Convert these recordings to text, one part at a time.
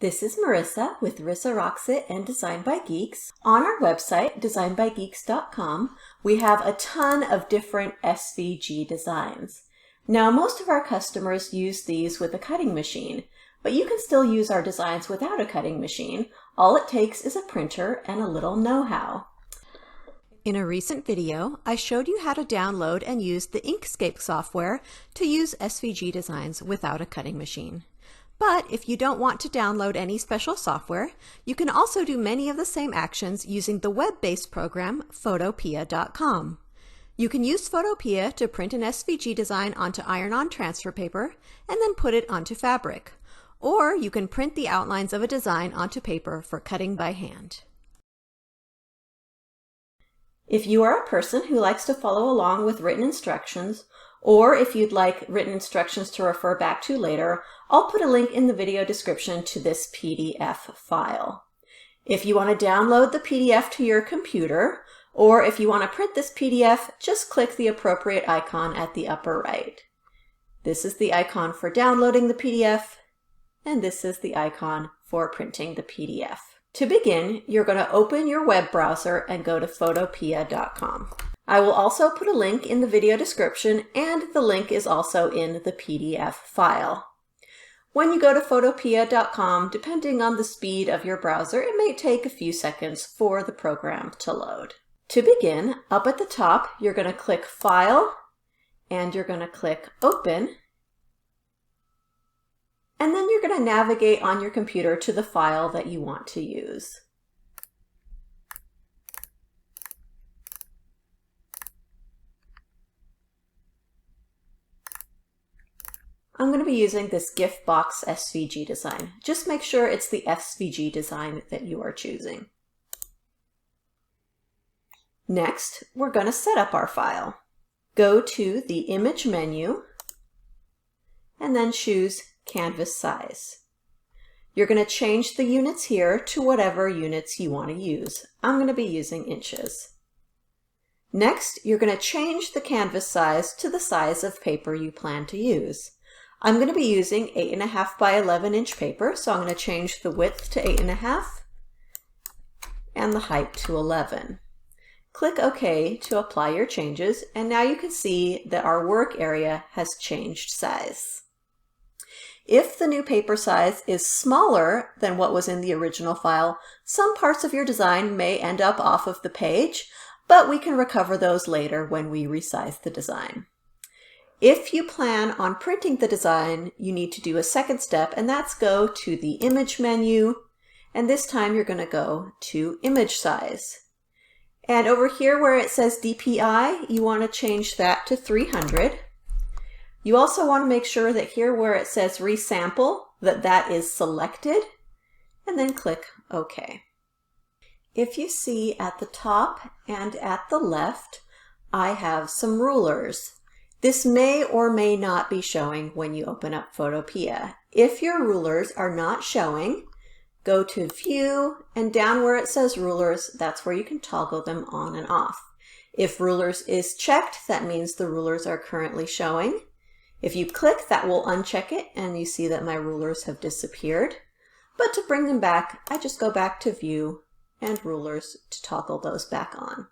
This is Marissa with Rissa Rocks It and Design by Geeks. On our website, designbygeeks.com, we have a ton of different SVG designs. Now, most of our customers use these with a cutting machine, but you can still use our designs without a cutting machine. All it takes is a printer and a little know-how. In a recent video, I showed you how to download and use the Inkscape software to use SVG designs without a cutting machine. But if you don't want to download any special software, you can also do many of the same actions using the web-based program Photopea.com. You can use Photopea to print an SVG design onto iron-on transfer paper and then put it onto fabric. Or you can print the outlines of a design onto paper for cutting by hand. If you are a person who likes to follow along with written instructions, or if you'd like written instructions to refer back to later, I'll put a link in the video description to this PDF file. If you want to download the PDF to your computer, or if you want to print this PDF, just click the appropriate icon at the upper right. This is the icon for downloading the PDF, and this is the icon for printing the PDF. To begin, you're going to open your web browser and go to photopea.com. I will also put a link in the video description, and the link is also in the PDF file. When you go to photopea.com, depending on the speed of your browser, it may take a few seconds for the program to load. To begin, up at the top, you're going to click File, and you're going to click Open, and then you're going to navigate on your computer to the file that you want to use. I'm going to be using this gift box SVG design. Just make sure it's the SVG design that you are choosing. Next, we're going to set up our file. Go to the Image menu, and then choose Canvas Size. You're going to change the units here to whatever units you want to use. I'm going to be using inches. Next, you're going to change the canvas size to the size of paper you plan to use. I'm going to be using 8.5 by 11 inch paper, so I'm going to change the width to 8.5 and the height to 11. Click OK to apply your changes, and now you can see that our work area has changed size. If the new paper size is smaller than what was in the original file, some parts of your design may end up off of the page, but we can recover those later when we resize the design. If you plan on printing the design, you need to do a second step, and that's go to the Image menu, and this time you're going to go to Image Size. And over here where it says DPI, you want to change that to 300. You also want to make sure that here where it says Resample, that is selected, and then click OK. If you see at the top and at the left, I have some rulers. This may or may not be showing when you open up Photopea. If your rulers are not showing, go to View, and down where it says Rulers, that's where you can toggle them on and off. If Rulers is checked, that means the rulers are currently showing. If you click, that will uncheck it, and you see that my rulers have disappeared. But to bring them back, I just go back to View and Rulers to toggle those back on.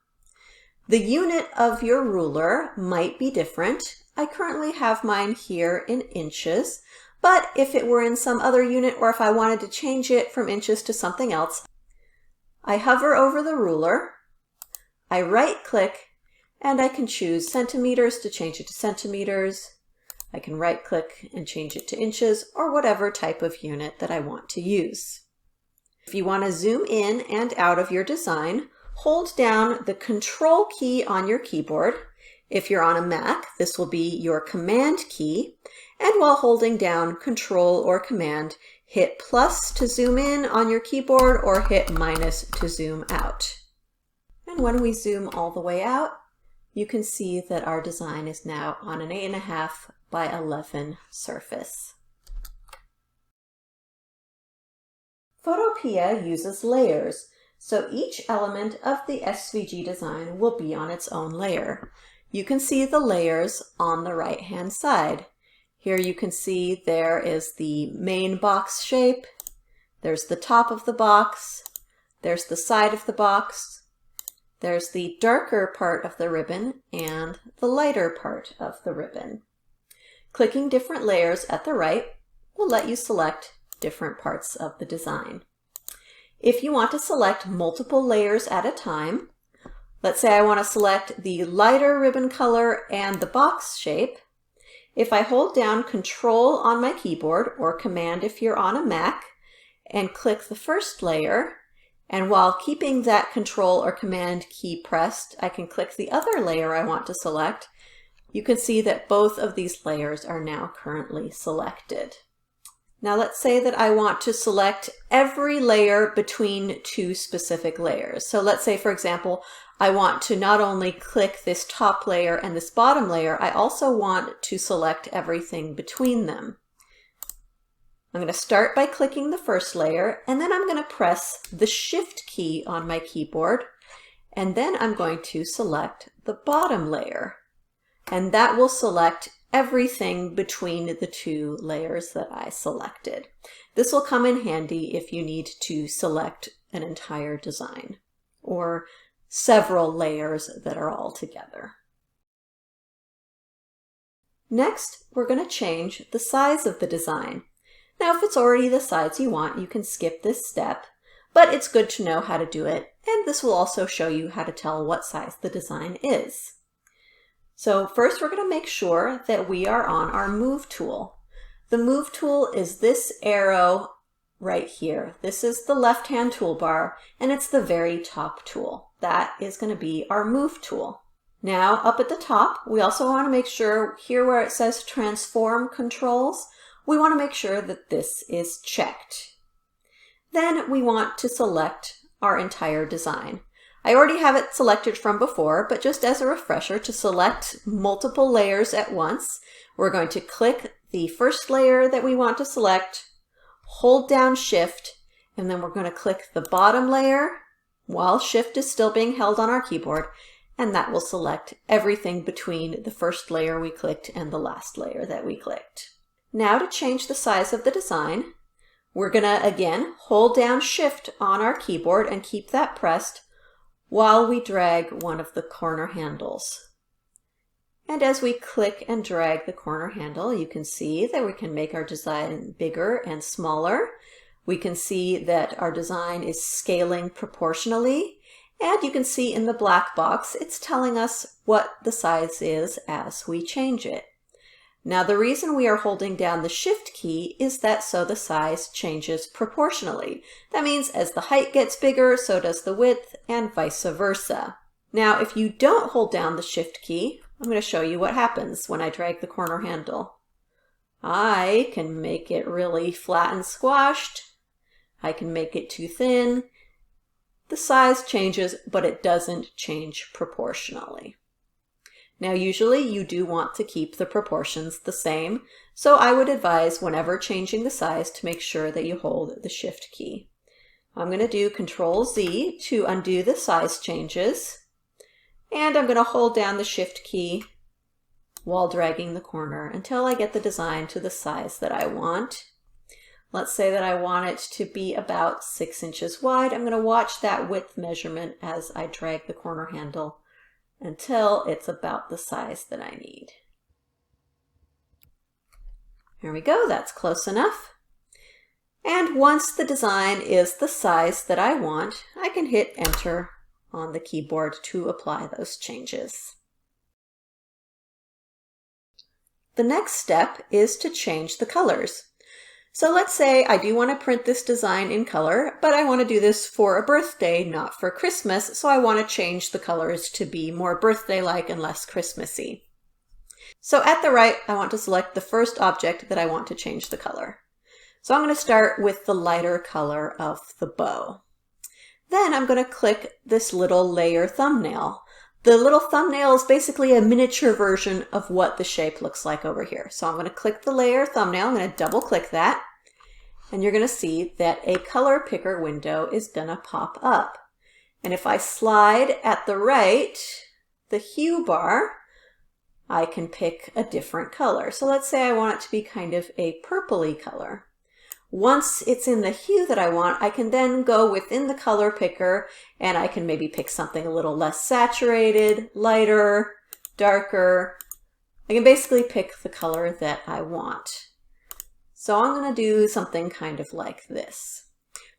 The unit of your ruler might be different. I currently have mine here in inches, but if it were in some other unit, or if I wanted to change it from inches to something else, I hover over the ruler, I right-click, and I can choose centimeters to change it to centimeters. I can right-click and change it to inches, or whatever type of unit that I want to use. If you want to zoom in and out of your design, hold down the Control key on your keyboard. If you're on a Mac, this will be your Command key. And while holding down Control or Command, hit plus to zoom in on your keyboard or hit minus to zoom out. And when we zoom all the way out, you can see that our design is now on an 8.5 by 11 surface. Photopea uses layers, so each element of the SVG design will be on its own layer. You can see the layers on the right-hand side. Here you can see there is the main box shape, There's the top of the box, there's the side of the box, there's the darker part of the ribbon and the lighter part of the ribbon. Clicking different layers at the right will let you select different parts of the design. If you want to select multiple layers at a time, let's say I want to select the lighter ribbon color and the box shape. If I hold down Control on my keyboard, or Command if you're on a Mac, and click the first layer, and while keeping that Control or Command key pressed, I can click the other layer I want to select, you can see that both of these layers are now currently selected. Now let's say that I want to select every layer between two specific layers. So let's say, for example, I want to not only click this top layer and this bottom layer, I also want to select everything between them. I'm going to start by clicking the first layer, and then I'm going to press the Shift key on my keyboard, and then I'm going to select the bottom layer. And that will select everything between the two layers that I selected. This will come in handy if you need to select an entire design or several layers that are all together. Next, we're going to change the size of the design. Now, if it's already the size you want, you can skip this step, but it's good to know how to do it, and this will also show you how to tell what size the design is. So first, we're going to make sure that we are on our Move tool. The Move tool is this arrow right here. This is the left-hand toolbar, and it's the very top tool. That is going to be our Move tool. Now, up at the top, we also want to make sure here where it says Transform Controls, we want to make sure that this is checked. Then we want to select our entire design. I already have it selected from before, but just as a refresher, to select multiple layers at once, we're going to click the first layer that we want to select, hold down Shift, and then we're going to click the bottom layer while Shift is still being held on our keyboard, and that will select everything between the first layer we clicked and the last layer that we clicked. Now to change the size of the design, we're going to again hold down Shift on our keyboard and keep that pressed while we drag one of the corner handles. And as we click and drag the corner handle, you can see that we can make our design bigger and smaller. We can see that our design is scaling proportionally, and you can see in the black box, it's telling us what the size is as we change it. Now, the reason we are holding down the Shift key is that so the size changes proportionally. That means as the height gets bigger, so does the width, and vice versa. Now, if you don't hold down the Shift key, I'm going to show you what happens when I drag the corner handle. I can make it really flat and squashed. I can make it too thin. The size changes, but it doesn't change proportionally. Now, usually you do want to keep the proportions the same, so I would advise whenever changing the size to make sure that you hold the Shift key. I'm going to do Control-Z to undo the size changes, and I'm going to hold down the Shift key while dragging the corner until I get the design to the size that I want. Let's say that I want it to be about 6 inches wide. I'm going to watch that width measurement as I drag the corner handle until it's about the size that I need. There we go, that's close enough. And once the design is the size that I want, I can hit Enter on the keyboard to apply those changes. The next step is to change the colors. So let's say I do want to print this design in color, but I want to do this for a birthday, not for Christmas, so I want to change the colors to be more birthday-like and less Christmassy. So at the right, I want to select the first object that I want to change the color. So I'm going to start with the lighter color of the bow. Then I'm going to click this little layer thumbnail. The little thumbnail is basically a miniature version of what the shape looks like over here. So I'm going to click the layer thumbnail, I'm going to double click that, and you're going to see that a color picker window is going to pop up. And if I slide at the right, the hue bar, I can pick a different color. So let's say I want it to be kind of a purpley color. Once it's in the hue that I want, I can then go within the color picker and I can maybe pick something a little less saturated, lighter, darker. I can basically pick the color that I want. So I'm going to do something kind of like this.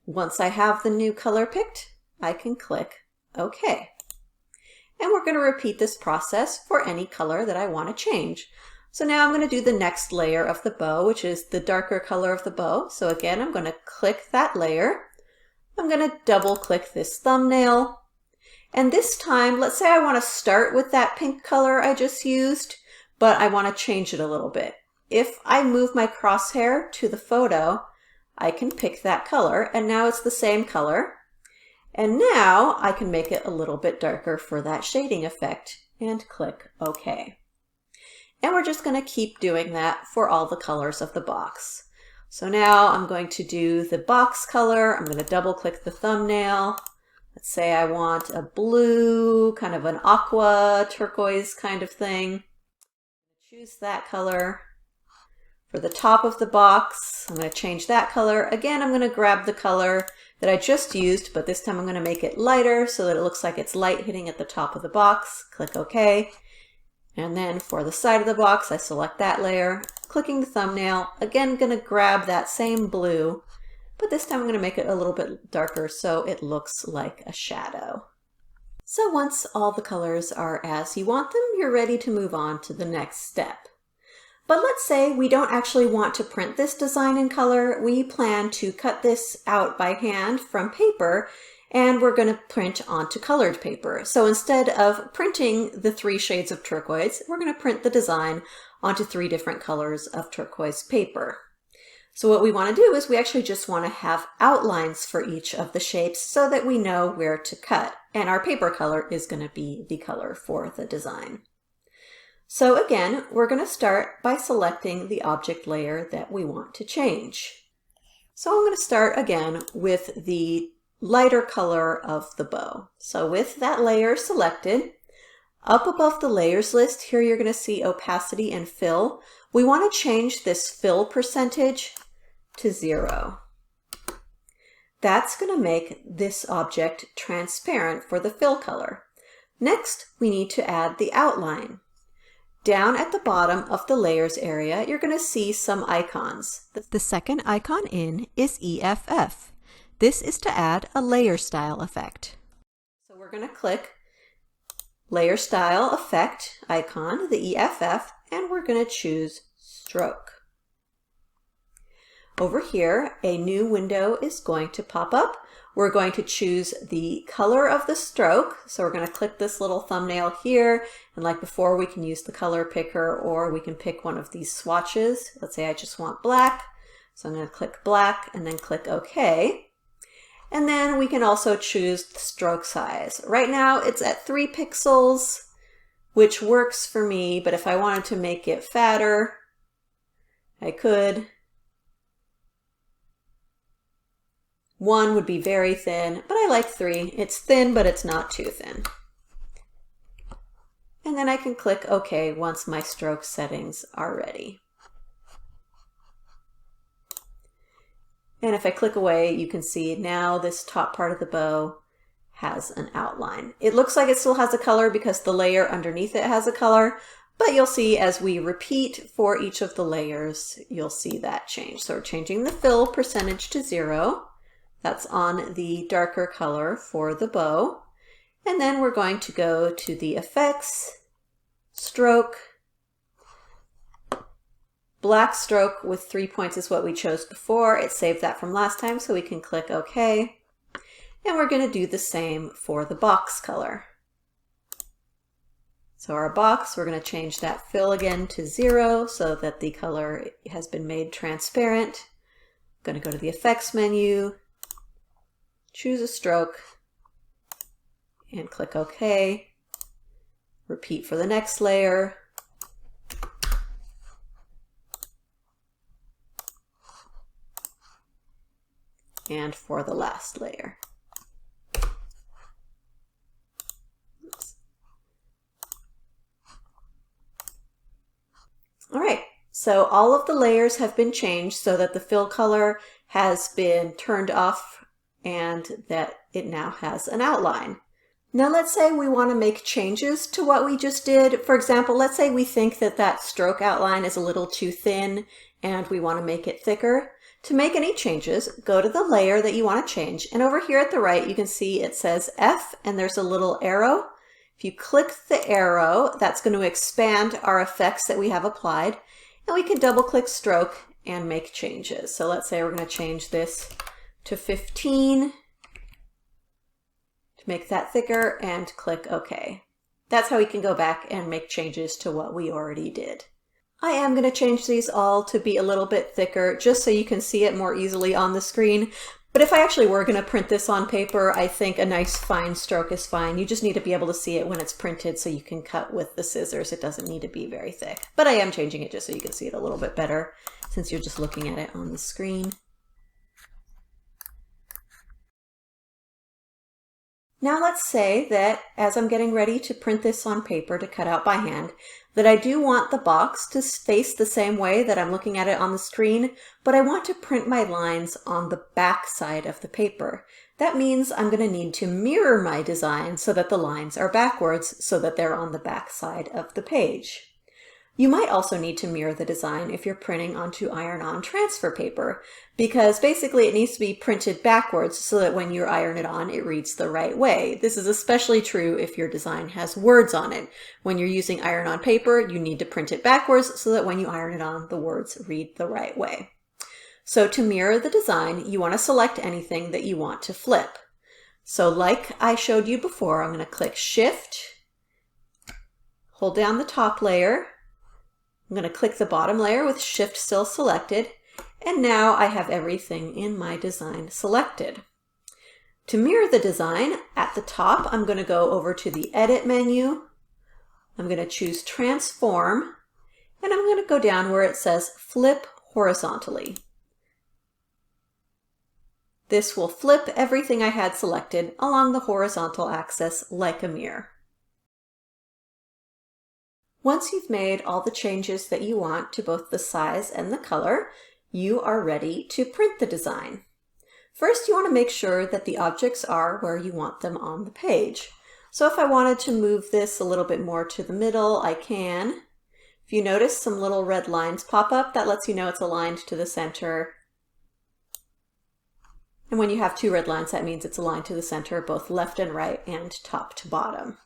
Once I have the new color picked, I can click OK. And we're going to repeat this process for any color that I want to change. So now I'm going to do the next layer of the bow, which is the darker color of the bow. So again, I'm going to click that layer. I'm going to double click this thumbnail. And this time, let's say I want to start with that pink color I just used, but I want to change it a little bit. If I move my crosshair to the photo, I can pick that color, and now it's the same color. And now I can make it a little bit darker for that shading effect and click OK. And we're just going to keep doing that for all the colors of the box. So now I'm going to do the box color. I'm going to double click the thumbnail. Let's say I want a blue, kind of an aqua turquoise kind of thing. Choose that color. For the top of the box, I'm going to change that color. Again, I'm going to grab the color that I just used, but this time I'm going to make it lighter so that it looks like it's light hitting at the top of the box. Click OK. And then for the side of the box, I select that layer, clicking the thumbnail. Again, going to grab that same blue, but this time I'm going to make it a little bit darker so it looks like a shadow. So once all the colors are as you want them, you're ready to move on to the next step. But let's say we don't actually want to print this design in color. We plan to cut this out by hand from paper, and we're going to print onto colored paper. So instead of printing the 3 shades of turquoise, we're going to print the design onto 3 different colors of turquoise paper. So what we want to do is we actually just want to have outlines for each of the shapes so that we know where to cut. And our paper color is going to be the color for the design. So again, we're going to start by selecting the object layer that we want to change. So I'm going to start again with the lighter color of the bow. So with that layer selected, up above the layers list, here you're going to see opacity and fill. We want to change this fill percentage to 0. That's going to make this object transparent for the fill color. Next, we need to add the outline. Down at the bottom of the layers area, you're going to see some icons. The second icon in is EFF. This is to add a layer style effect. So we're going to click Layer Style Effect icon, the EFF, and we're going to choose Stroke. Over here, a new window is going to pop up. We're going to choose the color of the stroke. So we're going to click this little thumbnail here. And like before, we can use the color picker, or we can pick one of these swatches. Let's say I just want black. So I'm going to click black and then click OK. And then we can also choose the stroke size. Right now it's at 3 pixels, which works for me, but if I wanted to make it fatter, I could. 1 would be very thin, but I like 3. It's thin, but it's not too thin. And then I can click OK once my stroke settings are ready. And if I click away, you can see now this top part of the bow has an outline. It looks like it still has a color because the layer underneath it has a color, but you'll see as we repeat for each of the layers, you'll see that change. So we're changing the fill percentage to 0. That's on the darker color for the bow. And then we're going to go to the effects, stroke. Black stroke with 3 points is what we chose before. It saved that from last time, so we can click OK. And we're going to do the same for the box color. So our box, we're going to change that fill again to 0 so that the color has been made transparent. I'm going to go to the effects menu, choose a stroke, and click OK. Repeat for the next layer. And for the last layer. Oops. All right, so all of the layers have been changed so that the fill color has been turned off and that it now has an outline. Now let's say we want to make changes to what we just did. For example, let's say we think that that stroke outline is a little too thin and we want to make it thicker. To make any changes, go to the layer that you want to change, and over here at the right you can see it says F and there's a little arrow. If you click the arrow, that's going to expand our effects that we have applied, and we can double click stroke and make changes. So let's say we're going to change this to 15 to make that thicker and click OK. That's how we can go back and make changes to what we already did. I am going to change these all to be a little bit thicker just so you can see it more easily on the screen. But if I actually were going to print this on paper, I think a nice fine stroke is fine. You just need to be able to see it when it's printed so you can cut with the scissors. It doesn't need to be very thick. But I am changing it just so you can see it a little bit better since you're just looking at it on the screen. Now let's say that as I'm getting ready to print this on paper to cut out by hand, that I do want the box to face the same way that I'm looking at it on the screen, but I want to print my lines on the back side of the paper. That means I'm going to need to mirror my design so that the lines are backwards so that they're on the back side of the page. You might also need to mirror the design if you're printing onto iron-on transfer paper, because basically it needs to be printed backwards so that when you iron it on, it reads the right way. This is especially true if your design has words on it. When you're using iron-on paper, you need to print it backwards so that when you iron it on, the words read the right way. So to mirror the design, you want to select anything that you want to flip. So like I showed you before, I'm going to click Shift, hold down the top layer, I'm going to click the bottom layer with Shift still selected, and now I have everything in my design selected. To mirror the design, at the top I'm going to go over to the Edit menu, I'm going to choose Transform, and I'm going to go down where it says Flip Horizontally. This will flip everything I had selected along the horizontal axis like a mirror. Once you've made all the changes that you want to both the size and the color, you are ready to print the design. First, you want to make sure that the objects are where you want them on the page. So if I wanted to move this a little bit more to the middle, I can. If you notice some little red lines pop up, that lets you know it's aligned to the center. And when you have two red lines, that means it's aligned to the center, both left and right and top to bottom.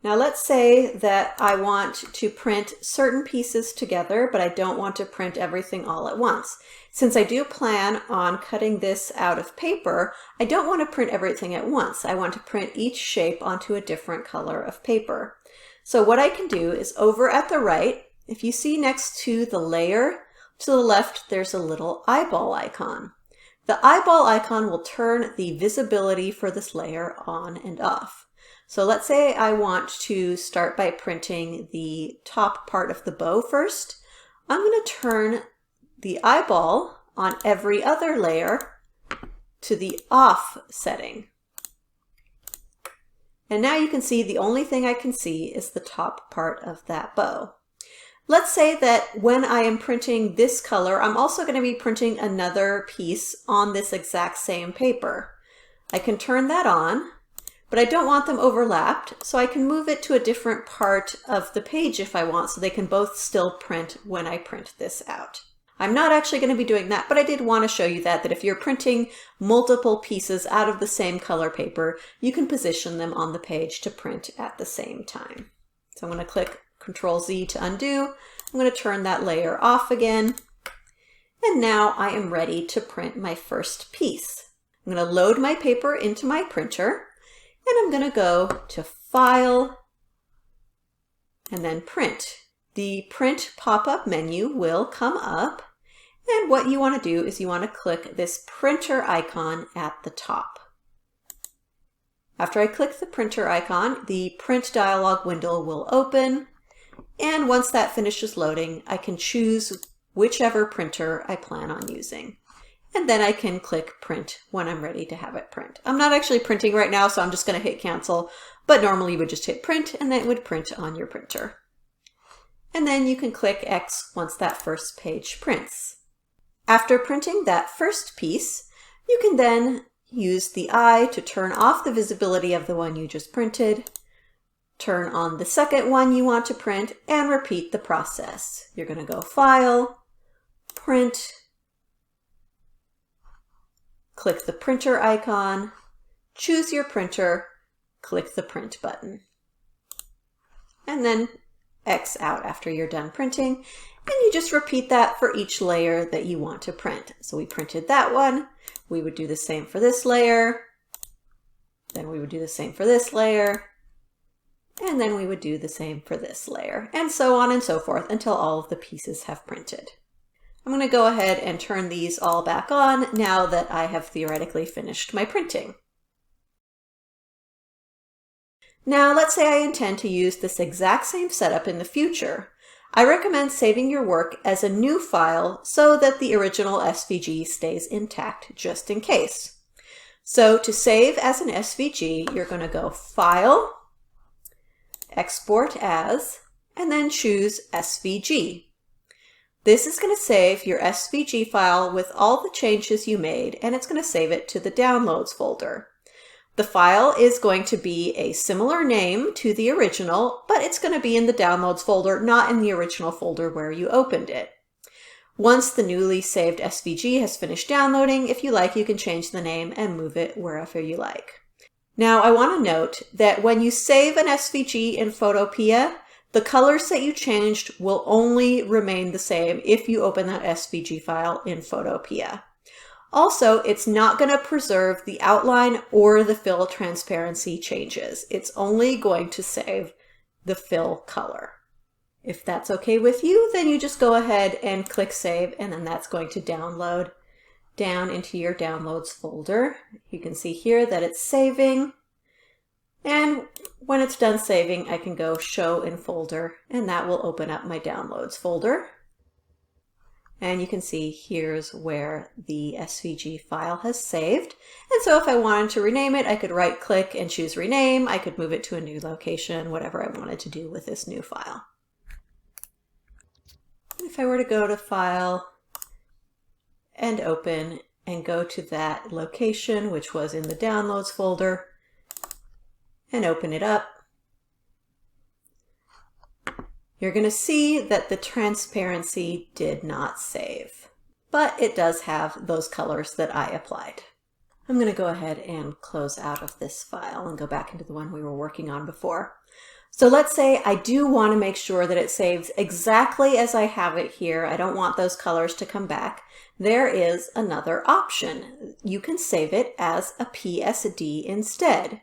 Now let's say that I want to print certain pieces together, but I don't want to print everything all at once. Since I do plan on cutting this out of paper, I don't want to print everything at once. I want to print each shape onto a different color of paper. So what I can do is over at the right, if you see next to the layer, to the left there's a little eyeball icon. The eyeball icon will turn the visibility for this layer on and off. So let's say I want to start by printing the top part of the bow first. I'm going to turn the eyeball on every other layer to the off setting. And now you can see the only thing I can see is the top part of that bow. Let's say that when I am printing this color, I'm also going to be printing another piece on this exact same paper. I can turn that on, but I don't want them overlapped, so I can move it to a different part of the page if I want, so they can both still print when I print this out. I'm not actually going to be doing that, but I did want to show you that if you're printing multiple pieces out of the same color paper, you can position them on the page to print at the same time. So I'm going to click Ctrl-Z to undo. I'm going to turn that layer off again. And now I am ready to print my first piece. I'm going to load my paper into my printer. And I'm going to go to File and then Print. The Print pop-up menu will come up, and what you want to do is you want to click this printer icon at the top. After I click the printer icon, the print dialog window will open, and once that finishes loading, I can choose whichever printer I plan on using. And then I can click Print when I'm ready to have it print. I'm not actually printing right now, so I'm just going to hit Cancel, but normally you would just hit Print and then it would print on your printer. And then you can click X once that first page prints. After printing that first piece, you can then use the eye to turn off the visibility of the one you just printed, turn on the second one you want to print, and repeat the process. You're going to go File, Print, click the printer icon, choose your printer, click the Print button, and then X out after you're done printing, and you just repeat that for each layer that you want to print. So we printed that one, we would do the same for this layer, then we would do the same for this layer, and then we would do the same for this layer, and so on and so forth until all of the pieces have printed. I'm going to go ahead and turn these all back on now that I have theoretically finished my printing. Now let's say I intend to use this exact same setup in the future. I recommend saving your work as a new file so that the original SVG stays intact just in case. So to save as an SVG, you're going to go File, Export As, and then choose SVG. This is going to save your SVG file with all the changes you made, and it's going to save it to the Downloads folder. The file is going to be a similar name to the original, but it's going to be in the Downloads folder, not in the original folder where you opened it. Once the newly saved SVG has finished downloading, if you like, you can change the name and move it wherever you like. Now, I want to note that when you save an SVG in Photopea, the colors that you changed will only remain the same if you open that SVG file in Photopea. Also, it's not going to preserve the outline or the fill transparency changes. It's only going to save the fill color. If that's okay with you, then you just go ahead and click Save, and then that's going to download down into your Downloads folder. You can see here that it's saving. And when it's done saving, I can go Show in Folder, and that will open up my Downloads folder. And you can see here's where the SVG file has saved. And so if I wanted to rename it, I could right click and choose Rename. I could move it to a new location, whatever I wanted to do with this new file. If I were to go to File and Open and go to that location, which was in the Downloads folder, and open it up, you're going to see that the transparency did not save, but it does have those colors that I applied. I'm going to go ahead and close out of this file and go back into the one we were working on before. So let's say I do want to make sure that it saves exactly as I have it here. I don't want those colors to come back. There is another option. You can save it as a PSD instead.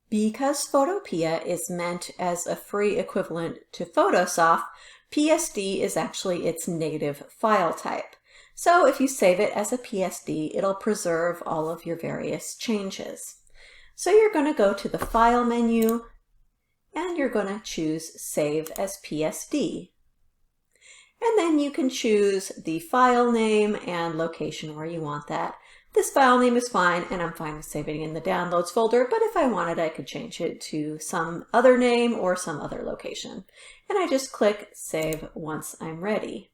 Because Photopea is meant as a free equivalent to Photosoft, PSD is actually its native file type. So if you save it as a PSD, it'll preserve all of your various changes. So you're going to go to the File menu, and you're going to choose Save as PSD. And then you can choose the file name and location where you want that. This file name is fine, and I'm fine with saving it in the Downloads folder, but if I wanted, I could change it to some other name or some other location. And I just click Save once I'm ready.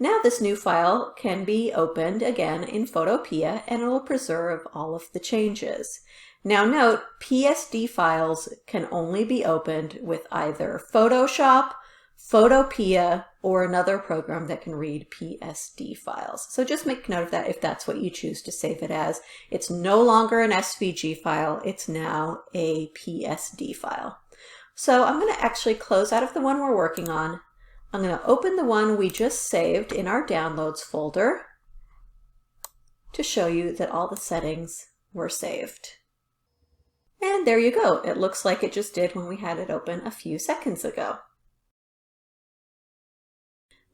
Now this new file can be opened again in Photopea, and it will preserve all of the changes. Now note, PSD files can only be opened with either Photoshop, Photopea, or another program that can read PSD files. So just make note of that if that's what you choose to save it as. It's no longer an SVG file, it's now a PSD file. So I'm going to actually close out of the one we're working on. I'm going to open the one we just saved in our Downloads folder to show you that all the settings were saved. And there you go. It looks like it just did when we had it open a few seconds ago.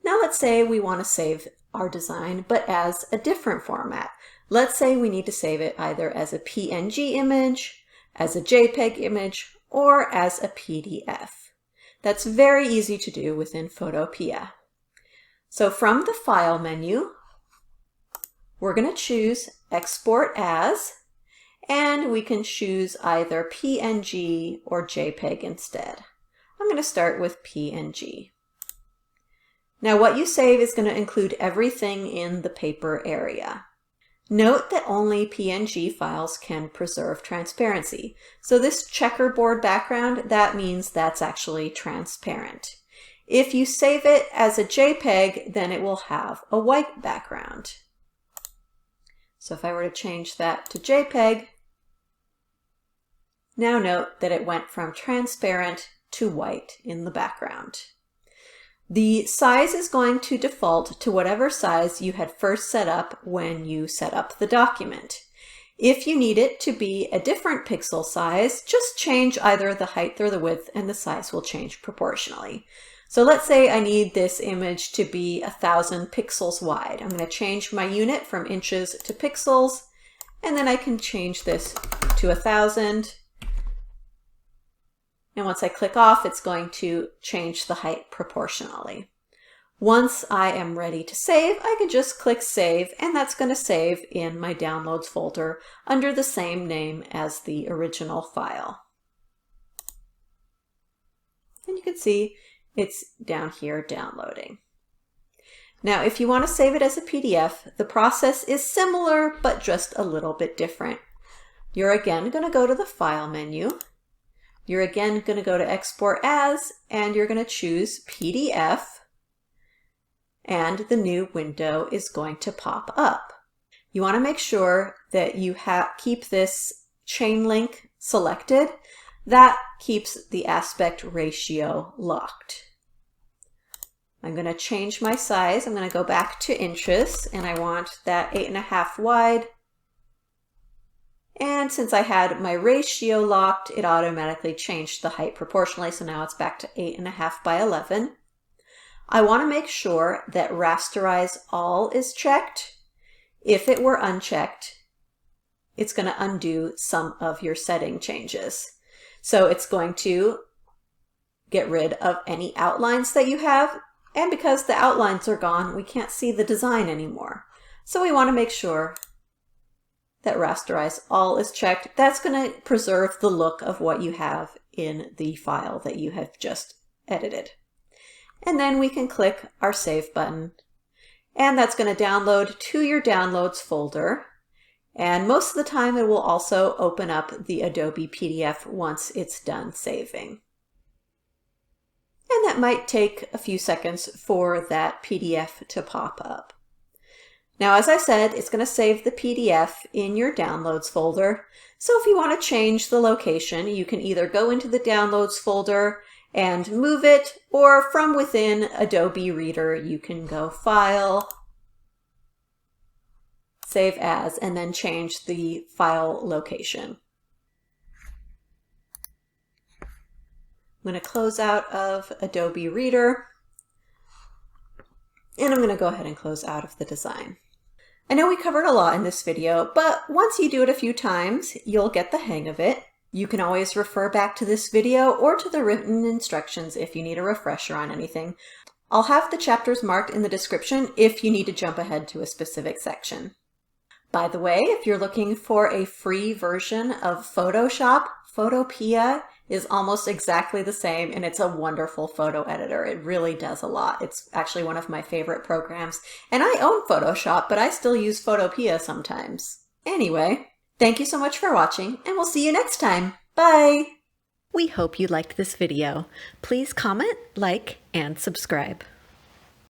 Now let's say we want to save our design, but as a different format. Let's say we need to save it either as a PNG image, as a JPEG image, or as a PDF. That's very easy to do within Photopea. So from the File menu, we're going to choose Export As, and we can choose either PNG or JPEG instead. I'm going to start with PNG. Now what you save is going to include everything in the paper area. Note that only PNG files can preserve transparency. So this checkerboard background, that means that's actually transparent. If you save it as a JPEG, then it will have a white background. So if I were to change that to JPEG, now note that it went from transparent to white in the background. The size is going to default to whatever size you had first set up when you set up the document. If you need it to be a different pixel size, just change either the height or the width and the size will change proportionally. So let's say I need this image to be 1,000 pixels wide. I'm going to change my unit from inches to pixels, and then I can change this to 1,000. And once I click off, it's going to change the height proportionally. Once I am ready to save, I can just click Save, and that's going to save in my Downloads folder under the same name as the original file. And you can see it's down here downloading. Now, if you want to save it as a PDF, the process is similar, but just a little bit different. You're again going to go to the File menu. You're again going to go to Export As, and you're going to choose PDF, and the new window is going to pop up. You want to make sure that you keep this chain link selected. That keeps the aspect ratio locked. I'm going to change my size. I'm going to go back to inches, and I want that 8.5 wide. And since I had my ratio locked, it automatically changed the height proportionally, so now it's back to 8.5 by 11. I want to make sure that Rasterize All is checked. If it were unchecked, it's going to undo some of your setting changes. So it's going to get rid of any outlines that you have, and because the outlines are gone, we can't see the design anymore. So we want to make sure that Rasterize All is checked. That's going to preserve the look of what you have in the file that you have just edited. And then we can click our Save button, and that's going to download to your Downloads folder. And most of the time it will also open up the Adobe PDF once it's done saving. And that might take a few seconds for that PDF to pop up. Now, as I said, it's going to save the PDF in your Downloads folder. So if you want to change the location, you can either go into the Downloads folder and move it, or from within Adobe Reader, you can go File, Save As, and then change the file location. I'm going to close out of Adobe Reader, and I'm going to go ahead and close out of the design. I know we covered a lot in this video, but once you do it a few times, you'll get the hang of it. You can always refer back to this video or to the written instructions if you need a refresher on anything. I'll have the chapters marked in the description if you need to jump ahead to a specific section. By the way, if you're looking for a free version of Photoshop, Photopea is almost exactly the same, and it's a wonderful photo editor. It really does a lot. It's actually one of my favorite programs. And I own Photoshop, but I still use Photopea sometimes. Anyway, thank you so much for watching, and we'll see you next time. Bye! We hope you liked this video. Please comment, like, and subscribe.